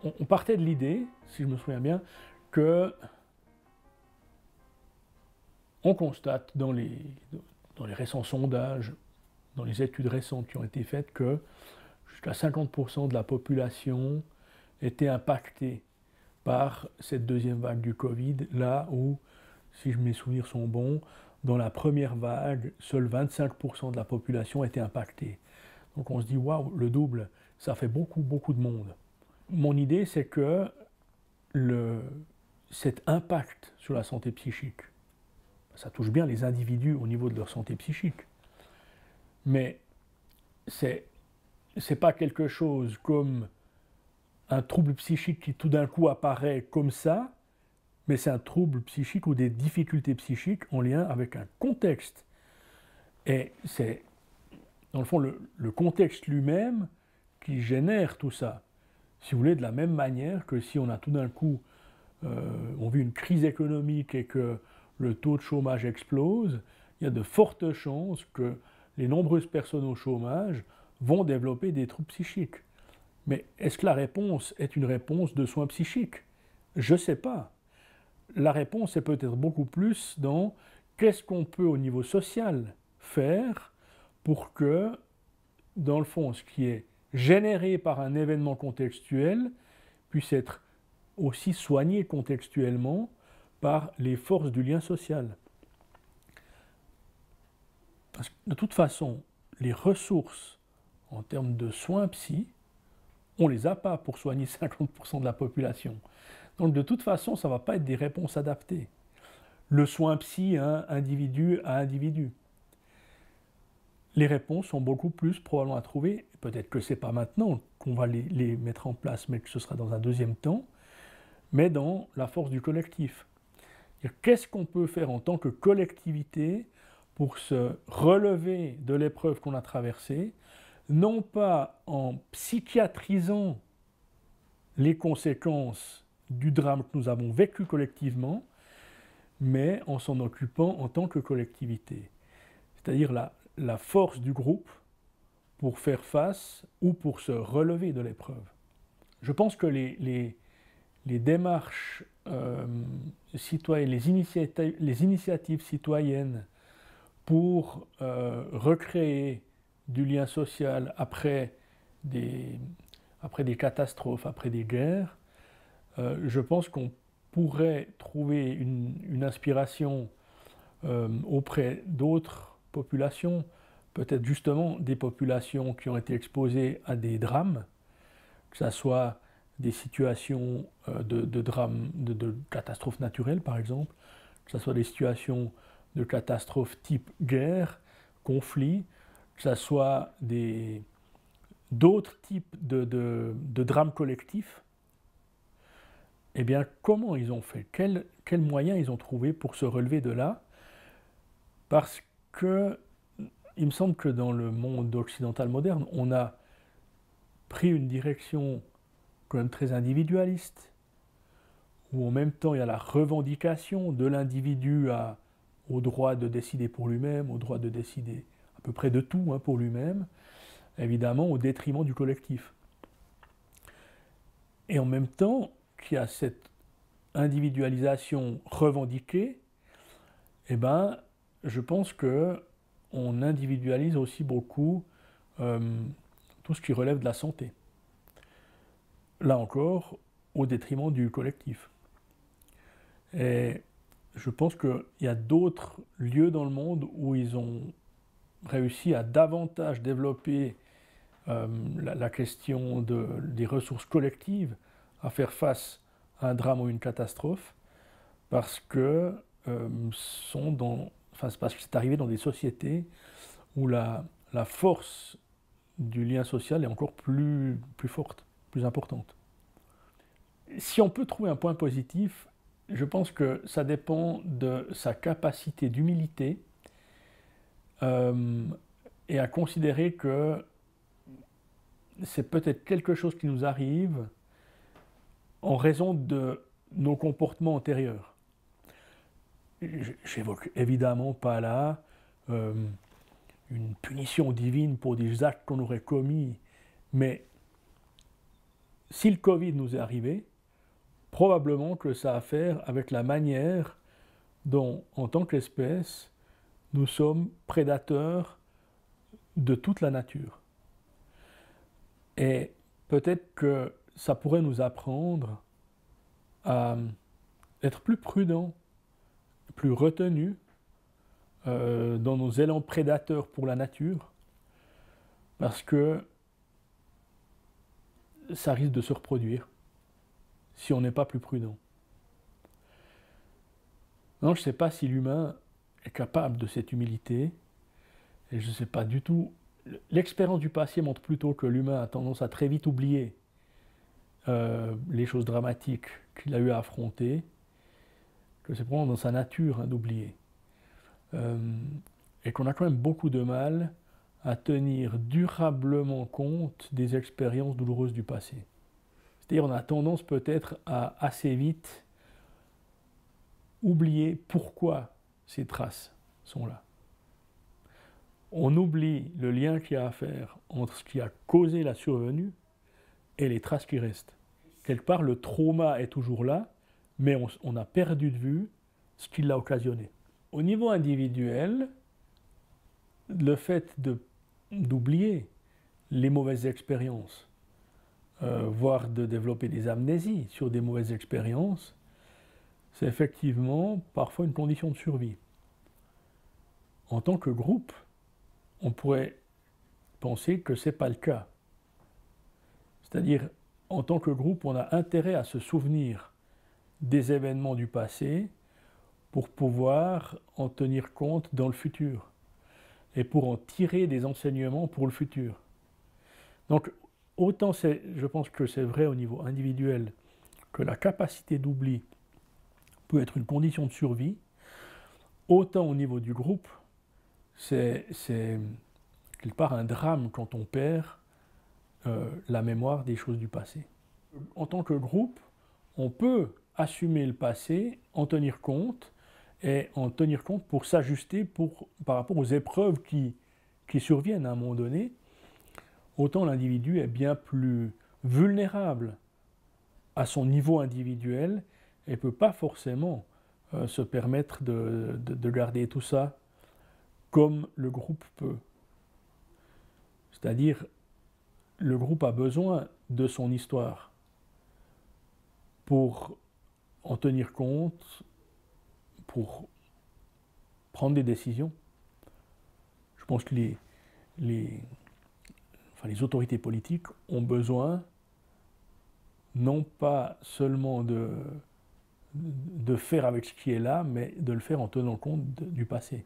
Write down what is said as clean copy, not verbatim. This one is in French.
on partait de l'idée, si je me souviens bien, que on constate dans les récents sondages, dans les études récentes qui ont été faites, que jusqu'à 50% de la population était impactée par cette deuxième vague du Covid, là où, si mes souvenirs sont bons, dans la première vague, seuls 25% de la population était impactée. Donc on se dit, waouh, le double, ça fait beaucoup, beaucoup de monde. Mon idée, c'est que cet impact sur la santé psychique, ça touche bien les individus au niveau de leur santé psychique, mais c'est pas quelque chose comme un trouble psychique qui tout d'un coup apparaît comme ça, mais c'est un trouble psychique ou des difficultés psychiques en lien avec un contexte. Et c'est, dans le fond, le contexte lui-même qui génère tout ça. Si vous voulez, de la même manière que si on a tout d'un coup, on vit une crise économique et que le taux de chômage explose, il y a de fortes chances que les nombreuses personnes au chômage vont développer des troubles psychiques. Mais est-ce que la réponse est une réponse de soins psychiques? Je ne sais pas. La réponse est peut-être beaucoup plus dans qu'est-ce qu'on peut au niveau social faire pour que, dans le fond, ce qui est généré par un événement contextuel puisse être aussi soigné contextuellement par les forces du lien social. Parce que de toute façon, les ressources en termes de soins psy, on ne les a pas pour soigner 50% de la population. Donc de toute façon, ça ne va pas être des réponses adaptées. Le soin psy, individu à individu. Les réponses sont beaucoup plus probablement à trouver, peut-être que ce n'est pas maintenant qu'on va les mettre en place, mais que ce sera dans un deuxième temps, mais dans la force du collectif. Qu'est-ce qu'on peut faire en tant que collectivité pour se relever de l'épreuve qu'on a traversée, non pas en psychiatrisant les conséquences du drame que nous avons vécu collectivement, mais en s'en occupant en tant que collectivité. C'est-à-dire la force du groupe pour faire face ou pour se relever de l'épreuve. Je pense que les démarches citoyennes, les initiatives citoyennes pour recréer du lien social après des catastrophes, après des guerres, je pense qu'on pourrait trouver une inspiration auprès d'autres populations, peut-être justement des populations qui ont été exposées à des drames, que ce soit des situations de drames, de catastrophes naturelles par exemple, que ce soit des situations de catastrophes type guerre, conflit, que ce soit d'autres types de drames collectifs. Eh bien, comment ils ont fait? Quels moyens ils ont trouvé pour se relever de là? Parce que, il me semble que dans le monde occidental moderne, on a pris une direction quand même très individualiste, où en même temps il y a la revendication de l'individu au droit de décider pour lui-même, au droit de décider à peu près de tout pour lui-même, évidemment au détriment du collectif. Et en même temps qu'il y a cette individualisation revendiquée, eh ben, je pense qu'on individualise aussi beaucoup tout ce qui relève de la santé. Là encore, au détriment du collectif. Et je pense qu'il y a d'autres lieux dans le monde où ils ont réussi à davantage développer la question des ressources collectives à faire face à un drame ou une catastrophe, parce que parce que c'est arrivé dans des sociétés où la force du lien social est encore plus forte, plus importante. Si on peut trouver un point positif, je pense que ça dépend de sa capacité d'humilité et à considérer que c'est peut-être quelque chose qui nous arrive en raison de nos comportements antérieurs. J'évoque évidemment pas là une punition divine pour des actes qu'on aurait commis, mais si le Covid nous est arrivé, probablement que ça a à faire avec la manière dont, en tant qu'espèce, nous sommes prédateurs de toute la nature. Et peut-être que ça pourrait nous apprendre à être plus prudents, plus retenus dans nos élans prédateurs pour la nature, parce que ça risque de se reproduire si on n'est pas plus prudent. Non, je ne sais pas si l'humain est capable de cette humilité, et je ne sais pas du tout. L'expérience du passé montre plutôt que l'humain a tendance à très vite oublier les choses dramatiques qu'il a eu à affronter, que c'est probablement dans sa nature d'oublier. Et qu'on a quand même beaucoup de mal à tenir durablement compte des expériences douloureuses du passé. C'est-à-dire on a tendance peut-être à assez vite oublier pourquoi ces traces sont là. On oublie le lien qu'il y a à faire entre ce qui a causé la survenue et les traces qui restent. Quelque part, le trauma est toujours là, mais on a perdu de vue ce qui l'a occasionné. Au niveau individuel, le fait d'oublier les mauvaises expériences, voire de développer des amnésies sur des mauvaises expériences, c'est effectivement parfois une condition de survie. En tant que groupe, on pourrait penser que ce n'est pas le cas. C'est-à-dire, en tant que groupe, on a intérêt à se souvenir des événements du passé pour pouvoir en tenir compte dans le futur et pour en tirer des enseignements pour le futur. Donc, autant je pense que c'est vrai au niveau individuel que la capacité d'oubli peut être une condition de survie, autant au niveau du groupe, c'est quelque part un drame quand on perd la mémoire des choses du passé. En tant que groupe, on peut assumer le passé, en tenir compte, et en tenir compte pour s'ajuster par rapport aux épreuves qui surviennent à un moment donné. Autant l'individu est bien plus vulnérable à son niveau individuel et ne peut pas forcément se permettre de garder tout ça comme le groupe peut. C'est-à-dire, le groupe a besoin de son histoire pour en tenir compte, pour prendre des décisions. Je pense que les autorités politiques ont besoin non pas seulement de faire avec ce qui est là, mais de le faire en tenant compte du passé.